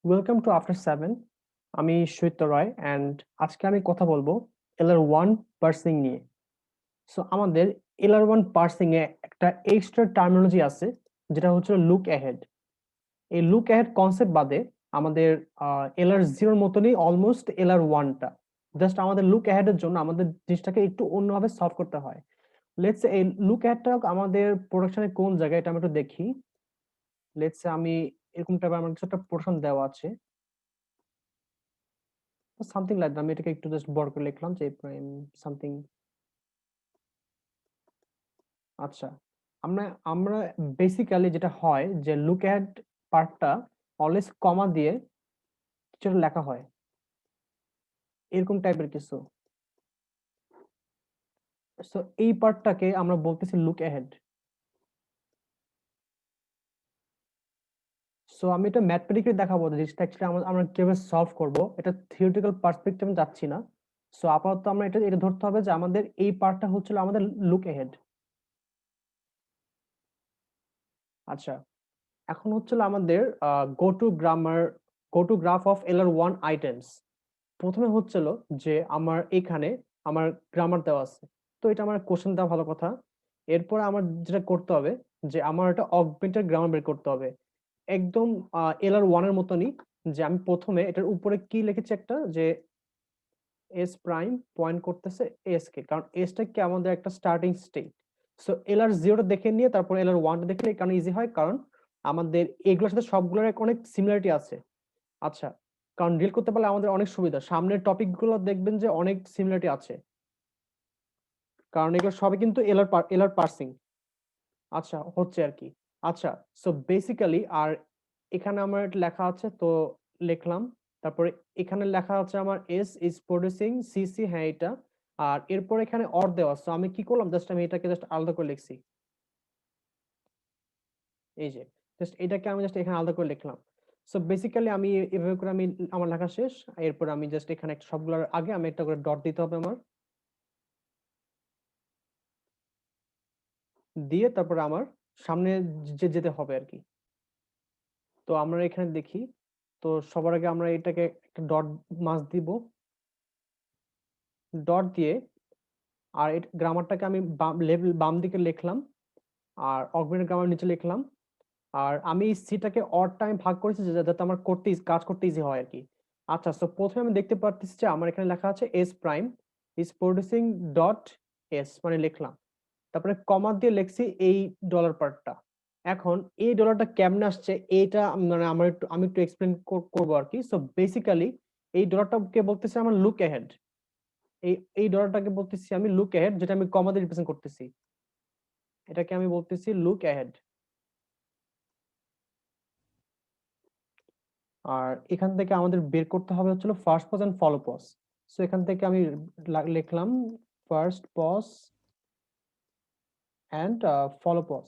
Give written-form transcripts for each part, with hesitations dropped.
Welcome to after 7। আমি সৈত্য রয় and আজকে আমি কথা বলবো LR1 পার্সিং নিয়ে। সো আমাদের LR1 পার্সিং এ একটা এক্সট্রা টার্মিনোলজি আছে, যেটা হচ্ছে লুক অ্যাহেড। এই লুক অ্যাহেড কনসেপ্ট বাদে আমাদের LR0 মতনই অলমোস্ট LR1টা, জাস্ট আমাদের লুক অ্যাহেডের জন্য আমাদের জিনিসটাকে একটু অন্যভাবে সলভ করতে হয়। লেটস এই লুক অ্যাহেডটা আমাদের প্রোডাকশনের কোন জায়গায়, এটা আমি একটু দেখি। লেটস আমি এরকম টাইপের আমার কিছু একটা প্রোডাকশন দেওয়া আছে, সামথিং লাইক আমি এটাকে একটু জাস্ট বড় করে লিখলাম যে প্রাইম সামথিং। আচ্ছা, আমরা আমরা বেসিক্যালি যেটা হয় যে লুক অ্যাট পার্টটা অলওয়েজ কমা দিয়ে কিছু লেখা হয়, এরকম টাইপের কিছু। সো এই পার্টটাকে আমরা বলতেছি লুক অ্যাহেড। সো আমি এটা ম্যাথমেটিক্যালি দেখাবো যে জিনিসটা অ্যাকচুয়ালি আমরা কিভাবে সলভ করব, এটা থিওরিটিক্যাল পার্সপেক্টিভে যাচ্ছি না। সো আপাতত আমরা এটা এটা ধরতে হবে যে আমাদের এই পার্টটা হচ্ছিল আমাদের লুক অ্যাহেড। আচ্ছা, এখন হচ্ছিল আমাদের go to grammar, go to graph of LR1 items. প্রথমে হচ্ছিল যে আমার এখানে আমার গ্রামার দেওয়া আছে, তো এটা আমার কোশ্চেন দেওয়া ভালো কথা। এরপর আমার যেটা করতে হবে যে আমার একটা অগমেন্টেড গ্রামার বের করতে হবে, একদম LR1 এর মতনই। যে আমি প্রথমে এটার উপরে কি লিখেছি একটা, যে এস প্রাইম পয়েন্ট করতেছে এস কে, কারণ এসটা কি আমাদের একটা স্টার্টিং স্টেট। সো LR0টা দেখে নিয়ে তারপর LR1টা দেখলে কারণ ইজি হয়, কারণ আমাদের এগুলোর সাথে সবগুলোর অনেক সিমিলারিটি আছে। আচ্ছা, কারণ ডিল করতে পারলে আমাদের অনেক সুবিধা, সামনের টপিক গুলো দেখবেন যে অনেক সিমিলারিটি আছে, কারণ এগুলো সবই কিন্তু এলআর পার্সিং। আচ্ছা, হচ্ছে আর কি। আচ্ছা, সো বেসিক্যালি আর এখানে আমার লেখা আছে তো লিখলাম। তারপরে এখানে লেখা আছে আমার এস ইজ প্রোডিউসিং সিসি, হ্যাঁ এটা। আর এরপর এখানে অর দেওয়া, সো আমি কি করলাম, জাস্ট আমি এটাকে জাস্ট আলাদা করে লিখছি। এই যে জাস্ট এটাকে আমি জাস্ট এখানে আলাদা করে লিখলাম। সো বেসিক্যালি আমি এভাবে করে আমি আমার লেখা শেষ। এরপর আমি জাস্ট এখানে একটা সবগুলোর আগে আমি একটা করে ডট দিতে হবে আমার, দিয়ে তারপরে আমার সামনে যে যেতে হবে আর কি। তো আমরা এখানে দেখি, তো সবার আগে আমরা এটাকে একটা ডট মাস দিব, ডট দিয়ে আর গ্রামারটাকে আমি লেভেল বাম দিকে লিখলাম, আর অগমেন্টেড গ্রামার নিচে লিখলাম। আর আমি সিটাকে অড টাইম ভাগ করেছি যাতে আমার করতে কাজ করতে ইজি হয় আর কি। আচ্ছা, তো প্রথমে আমি দেখতে পাচ্ছি যে আমার এখানে লেখা আছে S prime is producing dot S, মানে লিখলাম। তারপরে কমা দিয়ে লিখছি এই ডলার পার্টটা। এখন এই ডলারটা কেমনে আসছে এইটা মানে আমি একটু এক্সপ্লেন করবো আর কি। সো বেসিক্যালি এই ডলারটাকে বলতেছি আমার লুক অ্যাহেড। এই এই ডলারটাকে বলতেছি আমি লুক অ্যাহেড, যেটা আমি কমা দিয়ে রিপ্রেজেন্ট করতেছি, এটাকে আমি বলতেছি লুক অ্যাহেড। আর এখান থেকে আমাদের বের করতে হবে হচ্ছিল first pos and follow pos. So এখান থেকে আমি লিখলাম first pos and follow pos.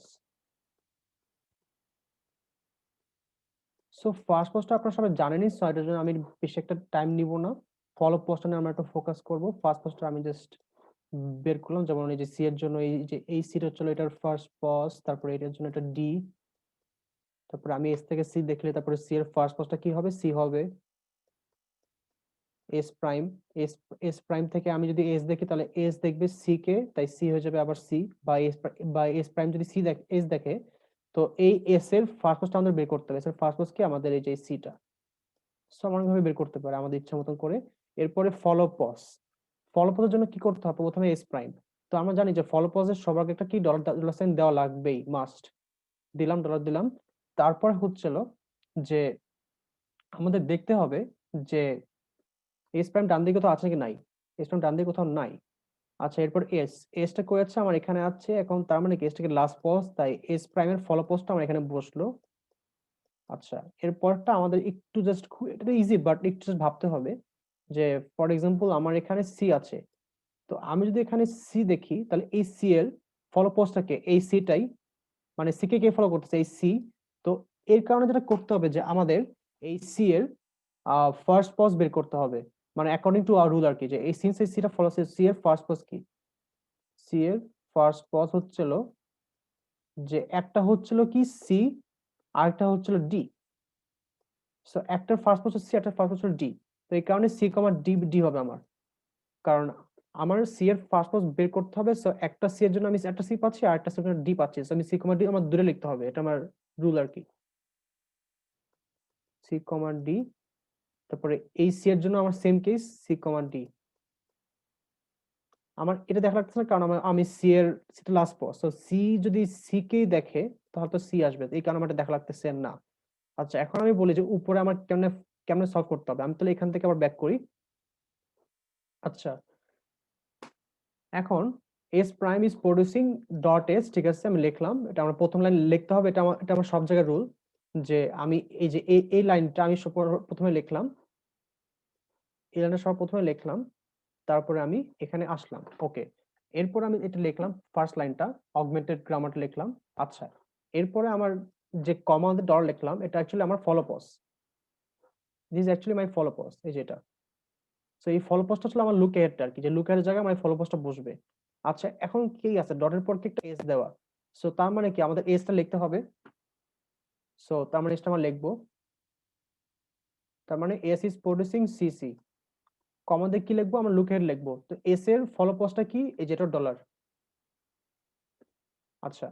So first পজটা আপনারা সবাই জানেনই, সো এটার জন্য আমি বেশি একটা টাইম নিব না। ফলো পজটা নিয়ে আমরা একটু ফোকাস করব। ফার্স্ট পজটা আমি জাস্ট বের করলাম, যেমন এই যে সি এর জন্য এই যে এই সিটা হচ্ছিল এটার ফার্স্ট পজ, তারপরে এটার জন্য এটা ডি। তারপরে আমি এস থেকে সি দেখলে তারপরে সি এর ফার্স্ট পজটা কি হবে, সি হবে। S prime, S S prime থেকে আমি যদি এস দেখি তাহলে এস দেখবে সি কে, তাই সি হয়ে যাবে আবার সি। বা এস প্রাইম যদি সি দেখে এস দেখে, তো এই এস এর ফার্স্ট পজটা আমাদের বের করতে হবে। এস এর ফার্স্ট পজ কি আমাদের এই যে সিটা। সো আমরা ভাবে বের করতে পারি আমাদের ইচ্ছা মতন করে। এরপরে ফলো পজ, ফলো পজের জন্য কি করতে হবে, প্রথমে এস প্রাইম। তো আমরা জানি যে ফলো পজের সবার আগে একটা কি ডলার ডলার সাইন দেওয়া লাগবেই, মাস্ট। দিলাম, ডলার দিলাম। তারপর হচ্ছিল যে আমাদের দেখতে হবে যে এস প্রাইম ডান দিকে তো আছে কি নাই, এস প্রাইম ডান দিকে কোথাও নাই। আচ্ছা, এরপর এস, এসটা কই আছে, আমার এখানে আছে। এখন তার মানে কি এসটাকে লাস্ট পজ, তাই এস প্রাইমের ফলো পজটা আমার এখানে বসলো। আচ্ছা, এরপরটা আমাদের একটু জাস্ট, এটা তো ইজি বাট একটু জাস্ট ভাবতে হবে যে ফর এক্সাম্পল আমার এখানে সি আছে। তো আমি যদি এখানে সি দেখি তাহলে এই সি এর ফলো পজটাকে এই সিটাই, মানে সি কে কে ফলো করতেছে, এই সি। তো এর কারণে যেটা করতে হবে যে আমাদের এই সি এর ফার্স্ট পজ বের করতে হবে, মানে অ্যাকর্ডিং টু আওয়ার রুল আর কি, যে এই সিন্স এই সিটা ফলো, সি এর ফার্স্ট পজ কি, সি এর ফার্স্ট পজ হচ্ছিল যে একটা হচ্ছিল কি সি, আরেকটা হচ্ছিল ডি। সো একটার ফার্স্ট বছর সি, একটার ফার্স্ট বছর ডি। তো এই কারণে সি কমা ডি ডি হবে আমার, কারণ আমার সি এর ফার্স্ট বছর বের করতে হবে। সো একটা সি এর জন্য আমি একটা সি পাচ্ছি আর একটা সি এর ডি পাচ্ছি, সো আমি সি কমা ডি আমার দূরে লিখতে হবে, এটা আমার রুল আর কি। সি কমা ডি, তারপরে এই সি এর জন্য আমার same case C comma D. আমার এটা দেখা লাগতেছে না, কারণ আমি সি এর সি লাস্ট পজ, তো সি যদি সি কেই দেখে তাহলে তো সি আসবে, এই কারণে আমার এটা দেখা লাগতেছে না। আচ্ছা, এখন আমি বলি যে উপরে আমার কেমনে কেমনে সলভ করতে হবে। আমি তাহলে এখান থেকে আবার ব্যাক করি। আচ্ছা, এখন S prime is producing dot S, ঠিক আছে, আমি লিখলাম, এটা আমার প্রথম লাইন লিখতে হবে, এটা আমার সব জায়গায় রুল, যে আমি এই যে এই লাইনটা আমি প্রথমে লিখলাম, এই লাইনটা সব প্রথমে লিখলাম, তারপরে আমি এখানে আসলাম, ওকে। এরপর আমি এটা লিখলাম ফার্স্ট লাইনটা, অগমেন্টেড গ্রামারটা লিখলাম। আচ্ছা, এরপরে আমার যে কমা ডট লিখলাম, এটা অ্যাকচুয়ালি আমার followpos, this actually my followpos, এই যেটা। সো এই ফলো পজটা ছিল আমার লুক হেডটা আর কি, যে লুক হেডের জায়গায় আমার ফলো পজটা বসবে। আচ্ছা, এখন কি আছে, ডটের পর কি একটা এস দেওয়া, সো তার মানে কি আমাদের এসটা লিখতে হবে। সো তার মানে এসটা আমরা লিখবো, তার মানে এস ইজ প্রডিউসিং সিসি, কমাতে কি লিখবো, আমরা লুক হেড লিখবো। তো এস এর ফলো পজটা কি, এই যেটা ডলার। আচ্ছা,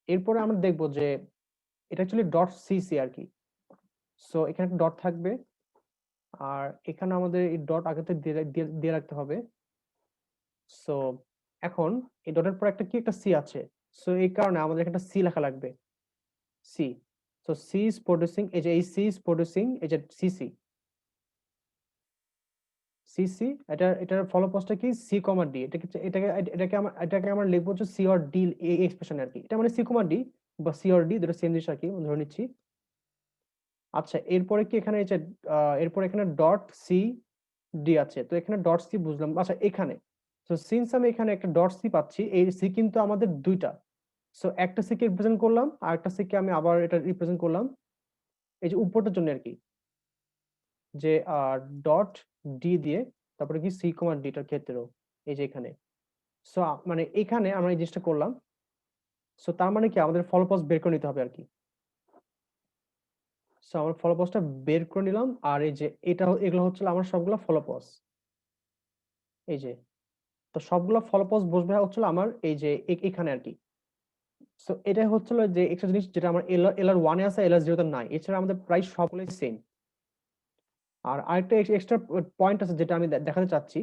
এরপরে আমরা দেখবো যে এটা অ্যাকচুয়ালি ডট সিসি আর কি। সো এখানে একটা ডট থাকবে, আর এখানে আমাদের এই ডট আগে থেকে দিয়ে রাখতে হবে। সো এখন এই ডটের পর একটা কি একটা সি আছে, সো এই কারণে আমাদের এখানে সি লেখা লাগবে, C. So C is producing, এই যে এই সি ইজ প্রডিউসিং, এই যে সিসি, সিসি, এটার ফলো পজটা কি, সি কমা ডি। এটাকে আমরা লিখবো যে সি অর ডি, এই এক্সপ্রেশন আর কি। এটা মানে সি কমা ডি বা সি অর ডি, দুটো সেম জিনিস আর কি, ধরে নিচ্ছি। আচ্ছা, এরপরে কি এখানে এই যে এরপর এখানে ডট সি ডি আছে, তো এখানে ডট সি বুঝলাম। আচ্ছা, এখানে তো সিন্স আমি এখানে একটা ডট সি পাচ্ছি, এই সি কিন্তু আমাদের দুইটা, সো একটা সি কে রিপ্রেজেন্ট করলাম আর একটা সি কে আমি আবার এটা রিপ্রেজেন্ট করলাম এই যে উপরটার জন্য আর কি, যে ডট ডি দিয়ে, তারপরে কি সি কমা ডিটার ক্ষেত্রেও এই যে এখানে। সো মানে এখানে আমরা এই জিনিসটা করলাম, সো তার মানে কি আমাদের ফলাফল বের করে নিতে হবে আর কি। সো আমার ফলাফলটা বের করে নিলাম, আর এই যে এগুলো হচ্ছে আমার সবগুলো ফলাফল, এই যে। তো সবগুলো ফলাফল বসবে হচ্ছিল আমার এই যে এখানে আর কি। সো এটাই হচ্ছিল যে একটা জিনিস যেটা আমার এলআর ওয়ানে আছে, এলআর জিরোতে নাই, এছাড়া আমাদের প্রায় সবগুলোই সেম। আর আরেকটা এক্সট্রা পয়েন্ট আছে যেটা আমি দেখাতে চাচ্ছি,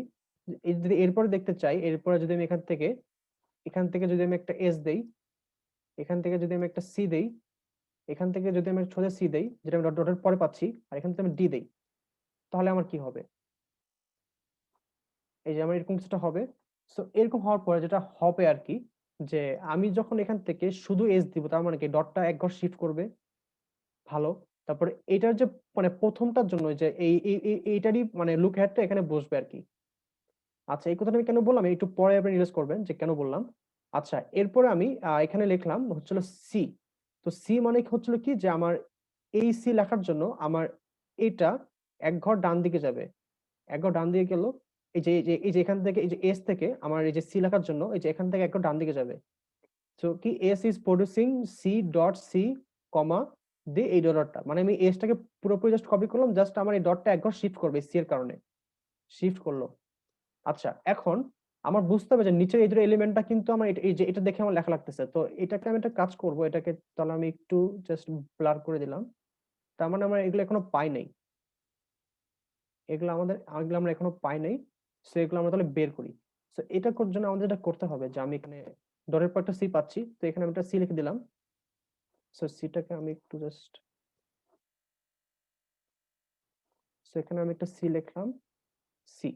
যদি এরপরে দেখতে চাই, এরপরে যদি আমি এখান থেকে যদি আমি একটা এস দেই, এখান থেকে যদি আমি একটা সি দেই, এখান থেকে যদি আমি সোজা সি দেই, যেটা আমি ডটের পরে পাচ্ছি, আর এখান থেকে আমি ডি দেই, তাহলে আমার কি হবে, এই যে আমার এরকম কিছুটা হবে। সো এরকম হওয়ার পরে যেটা হবে আর কি, যে আমি যখন এখান থেকে শুধু এস দিব, তার মানে কি ডটটা এক ঘর শিফট করবে, ভালো। তারপরে এটার যে মানে প্রথমটার জন্য যে এইটারই মানে লুক হেডটা এখানে বসবে আর কি। আচ্ছা, এই কথাটা আমি কেন বললাম একটু পরে আপনি রিয়েলাইজ করবেন যে কেন বললাম। আচ্ছা, এরপরে আমি এখানে লিখলাম হচ্ছিল সি। তো সি মানে হচ্ছিল কি, যে আমার এই সি লেখার জন্য আমার এটা এক ঘর ডান দিকে যাবে, এক ঘর ডান দিকে গেল, এই যে এখান থেকে এই যে এস থেকে আমার এই যে সি লেখার জন্য এই যে এখান থেকে এক ঘর ডান দিকে যাবে। তো কি S is producing C dot C comma দিয়ে এই ডটটা, মানে আমি এসটাকে পুরোপুরি জাস্ট কপি করলাম, জাস্ট আমার এই ডটটা এক ঘর শিফট করবে সি এর কারণে, শিফট করলো। আচ্ছা, এখন আমার বুঝতে হবে যে নিচের এই দুটো এলিমেন্টটা কিন্তু আমার এই যে এটা দেখে আমার লেখা লাগতেছে, তো এটাকে আমি একটা কাজ করব, এটাকে তাহলে আমি একটু জাস্ট ব্লার করে দিলাম। তার মানে আমরা এগুলো এখনো পাই নাই, এগুলো আমরা এখনো পাই নাই। সো এগুলো আমরা তাহলে বের করি। সো এটা করার জন্য আমাদের এটা করতে হবে যে আমি এখানে ডটের পর একটা সি পাচ্ছি, তো এখানে আমি একটা সি লিখে দিলাম। সো সিটাকে আমি একটু জাস্ট, সো এখানে আমি একটা সি লিখলাম, সি।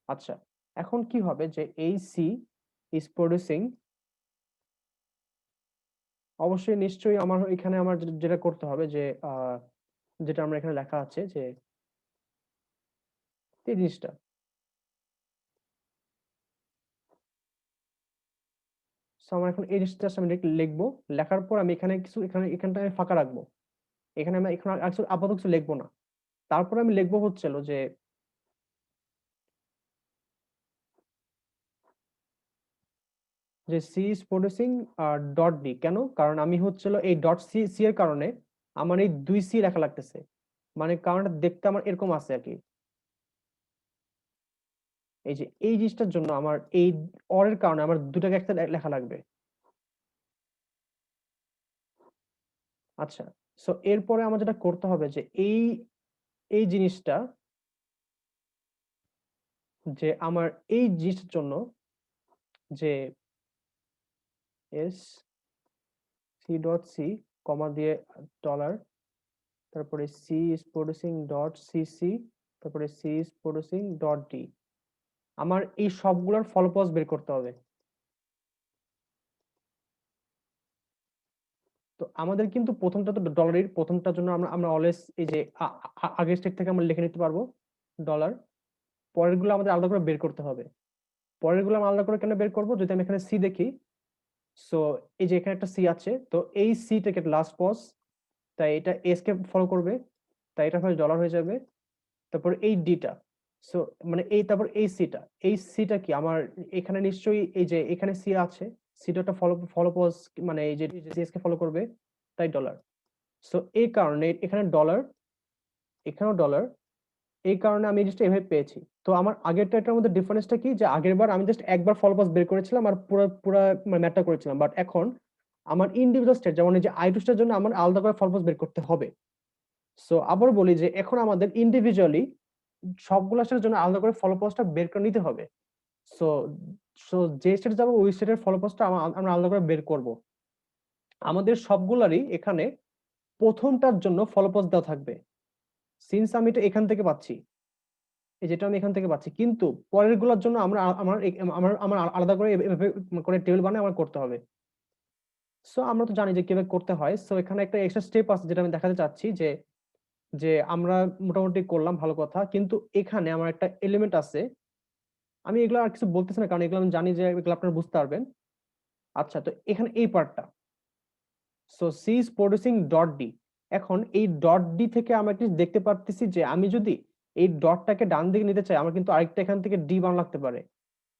আচ্ছা, এখন কি হবে যে এই সি ইজ প্রডিউসিং, অবশ্যই নিশ্চয়ই আমার এখানে আমার যেটা করতে হবে যে যেটা আমরা এখানে লেখা আছে যে এই জিনিসটা। সো আমার এখন এই জিনিসটা আমি লিখবো, লেখার পর আমি এখানে কিছু এখানটা আমি ফাঁকা রাখবো, এখানে আমি এখন আপাতত কিছু লিখবো না। তারপর আমি লিখবো হচ্ছিল যে C is producing dot D, কেন, কারণ আমি হচ্ছিল এই ডট সি সি এর কারণে আমার এই দুই সি লেখা লাগতেছে, মানে কারণটা দেখতে আমার এরকম আছে আর কি। এই যে এই জিনিসটার জন্য আমার এই অর এর কারণে আমার দুটাকে একসাথে লেখা লাগবে। আচ্ছা, সো এরপরে আমার যেটা করতে হবে যে এই জিনিসটা, যে আমার এই জিনিসটার জন্য যে S C dot C comma দিয়ে ডলার, তারপরে C is producing dot CC, তারপরে C is producing dot D, আমার এই সবগুলোর ফলপজ বের করতে হবে। তো আমাদের কিন্তু প্রথমটা তো ডলারের, প্রথমটার জন্য আমরা আমরা অলওয়েজ এই যে আগের স্টেট থেকে আমরা লিখে নিতে পারবো ডলার। পরেরগুলো আমাদের আলাদা করে বের করতে হবে। পরেরগুলো আমরা আলাদা করে কেন বের করবো, যদি আমি এখানে সি দেখি, সো এই যে এখানে একটা সি আছে, তো এই সিটাকে লাস্ট পজ, তাই এটা এস কে ফলো করবে, তাই এটা হয় ডলার হয়ে যাবে। তারপর এই ডিটা, সো মানে এই তারপর এই সিটা কি আমার এখানে নিশ্চয়ই এই যে এখানে সি আছে, সিটা একটা ফলো ফলো পজ, মানে এই যে সিএস কে ফলো করবে, তাই ডলার। সো এই কারণে এখানে ডলার, এখানেও ডলার, এই কারণে আমি জিনিসটা এভাবে পেয়েছি। তো আমার আগেরটা এটার মধ্যে ডিফারেন্সটা কি, যে আগের বার আমি জাস্ট একবার ফল পাস বের করেছিলাম আর পুরো পুরো ম্যাথটা করেছিলাম, বাট এখন আমার ইন্ডিভিজুয়াল স্টেট, যেমন এই যে আই টু স্টের জন্য আমার আলাদা করে ফল পাস বের করতে হবে। সো আবার বলি যে এখন আমাদের ইন্ডিভিজুয়ালি সবগুলো স্টেটের জন্য আলাদা করে ফল পাসটা বের করে নিতে হবে। সো সো যে স্টেট যাবো ওই স্টেটের ফল পাসটা আমরা আলাদা করে বের করব। আমাদের সবগুলারই এখানে প্রথমটার জন্য ফল পাস দেওয়া থাকবে, সিন্স আমি এটা এখান থেকে পাচ্ছি, এই যেটা আমি এখান থেকে পাচ্ছি, কিন্তু পরের গুলোর জন্য আমরা আমার আমার আমার আলাদা করে এভাবে করে টেবিল বানিয়ে আমার করতে হবে। সো আমরা তো জানি যে কিভাবে করতে হয়। সো এখানে একটা এক্সট্রা স্টেপ আছে যেটা আমি দেখাতে চাচ্ছি, যে যে আমরা মোটামুটি করলাম ভালো কথা, কিন্তু এখানে আমার একটা এলিমেন্ট আছে, আমি এগুলো আর কিছু বলতেছি না কারণ এগুলো আমি জানি যে এগুলো আপনারা বুঝতে পারবেন। আচ্ছা, তো এখানে এই পার্টটা, so C is producing dot D, এখন এই ডট ডি থেকে আমরা কি দেখতে পারতেছি যে আমি যদি এই ডটটাকে ডান দিকে নিতে চাই, আমার কিন্তু আরেকটা এখান থেকে ডি বানানো লাগতে পারে।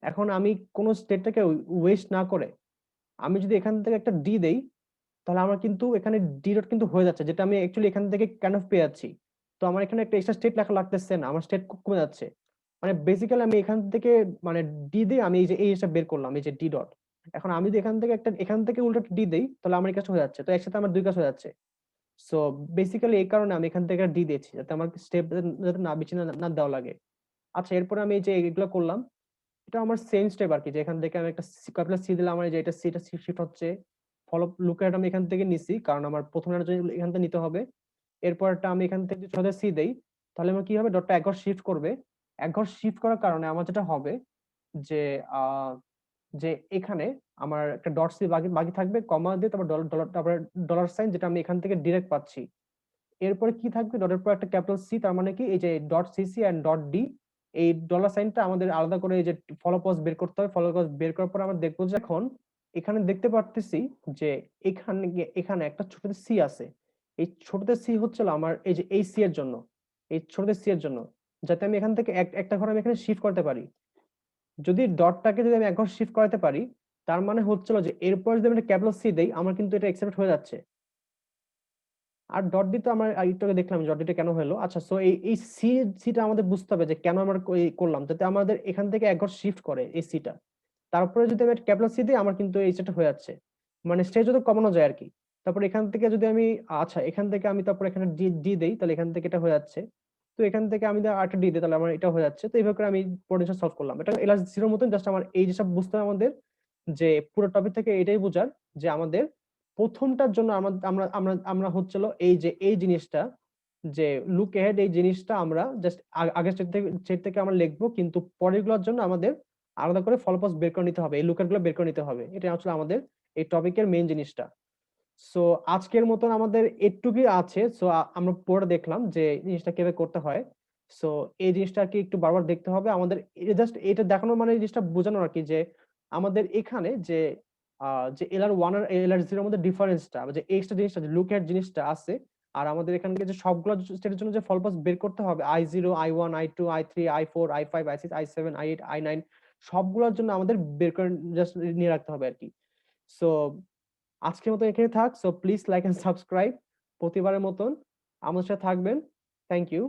এখন আমি কোন স্টেটটাকে ওয়েস্ট না করে আমি যদি এখান থেকে একটা ডি দেই, তাহলে আমার কিন্তু এখানে ডি ডট কিন্তু হয়ে যাচ্ছে, যেটা আমি অ্যাকচুয়ালি এখান থেকে কেন পেয়ে যাচ্ছি। তো আমার এখানে একটা এক্সট্রা স্টেট লেখা লাগতেছে না, আমার স্টেট কমে যাচ্ছে। মানে বেসিক্যালি আমি এখান থেকে মানে ডি দিয়ে আমি এই যে এই জিনিসটা বের করলাম, এই যে ডি ডট। এখন আমি যদি এখান থেকে একটা এখান থেকে উল্টো ডি দেই, তাহলে আমার এই কাজটা হয়ে যাচ্ছে, তো একসাথে আমার দুই কাজ হয়ে যাচ্ছে। সো বেসিক্যালি এই কারণে আমি এখান থেকে ডি দিয়েছি, যাতে আমার স্টেপ যাতে না বেশি না দেওয়া লাগে। আচ্ছা, এরপরে আমি এই যে এগুলো করলাম, এটা আমার সেম স্টেপ আর কি, যে এখান থেকে আমি একটা ক্যাপিটাল সি দিলাম, আমার এই যে এটা সিটা শিফট হচ্ছে, ফলো লুকআউট আমি এখান থেকে নিছি কারণ আমার প্রথম জন্য এখান থেকে নিতে হবে। এরপরটা আমি এখান থেকে যদি সোজা সি দেই, তাহলে আমার কি হবে, ডটটা এক ঘর শিফট করবে। এক ঘর শিফট করার কারণে আমার যেটা হবে যে যে এখানে আমার একটা ডট সি বাকি বাকি থাকবে, কমা দিয়ে তারপর ডলার ডলার তারপরে ডলার সাইন, যেটা আমি এখান থেকে ডিরেক্ট পাচ্ছি। এরপরে কি থাকবে, ডটের পর একটা ক্যাপিটাল সি, তার মানে কি এই যে dot C C and dot D, এই ডলার সাইনটা আমাদের আলাদা করে এই যে ফলো পজ বের করতে হবে। ফলো পজ বের করার পর আমরা দেখবো যে এখন এখানে দেখতে পারতেছি যে এখানে এখানে একটা ছোট সি আছে। এই ছোটতে সি হচ্ছিল আমার এই যে এই সি এর জন্য, এই ছোটতে সি এর জন্য, যাতে আমি এখান থেকে একটা ঘর আমি এখানে শিফট করতে পারি। যদি ডটটাকে যদি আমি এক ঘর শিফট করাতে পারি, তার মানে হচ্ছিল যে এরপর যদি আমি একটা ক্যাপিটাল সি দেই, আমার কিন্তু এটা অ্যাকসেপ্ট হয়ে যাচ্ছে। আর ডট ডি তো আমার একটু আগে দেখলাম ডট ডিটা কেন হলো। আচ্ছা, সো এই সিটা আমাদের বুঝতে হবে যে কেন আমরা করলাম, যাতে আমাদের এখান থেকে এক ঘর শিফট করে এই সিটা। তারপরে যদি আমি ক্যাপিটাল সি দিই, আমার কিন্তু এই সেটা হয়ে যাচ্ছে, মানে স্টেজ যত কমানো যায় আর কি। তারপর এখান থেকে যদি আমি, আচ্ছা এখান থেকে আমি তারপর এখানে ডি ডি দেই, তাহলে এখান থেকে এটা হয়ে যাচ্ছে। তো এখান থেকে আমি আরেকটা ডি দিই, তাহলে আমার এটা হয়ে যাচ্ছে। তো এইভাবে করে আমি পোটেনশিয়াল সলভ করলাম, এটা এলাস জিরোর মতন। জাস্ট আমার এই যেসব বুঝতে হবে আমাদের, যে পুরো টপিক থেকে এটাই বোঝার যে আমাদের প্রথমটার জন্য আমরা আমরা আমরা হচ্ছিল এই যে এই জিনিসটা, যে লুক এহেড, এই জিনিসটা আমরা জাস্ট আগের স্টেট থেকে আমরা লিখবো, কিন্তু পরেরগুলোর জন্য আমাদের আলাদা করে ফলপাস বের করে নিতে হবে, এই লুকার গুলো বের করে নিতে হবে। এটা আসলে আমাদের এই টপিকের মেইন জিনিসটা। সো আজকের মতন আমাদের এটুকুই আছে। সো আমরা পরে দেখলাম যে জিনিসটা কিভাবে করতে হয়। সো এই জিনিসটা আর কি একটু বারবার দেখতে হবে আমাদের, জাস্ট এটা দেখানোর মানে এই জিনিসটা বোঝানোর আর কি, যে আমাদের এখানে যে যে এলআর ওয়ান আর এলআর জিরোর মধ্যে ডিফারেন্সটা, যে এক্সট্রা জিনিসটা, যে লুক এট জিনিসটা আছে। আর আমাদের এখানকে যে সবগুলো স্টেটের জন্য যে ফলপাস বের করতে হবে, I0 I1 I2 I3 I4 I5 I6 I7 I8 I9, সবগুলোর জন্য আমাদের বের করে জাস্ট নিয়ে রাখতে হবে আর কি। সো আজকের মতো এখানে থাক। So please like and subscribe প্রতিবারের মতন আমাদের সাথে থাকবেন। Thank you.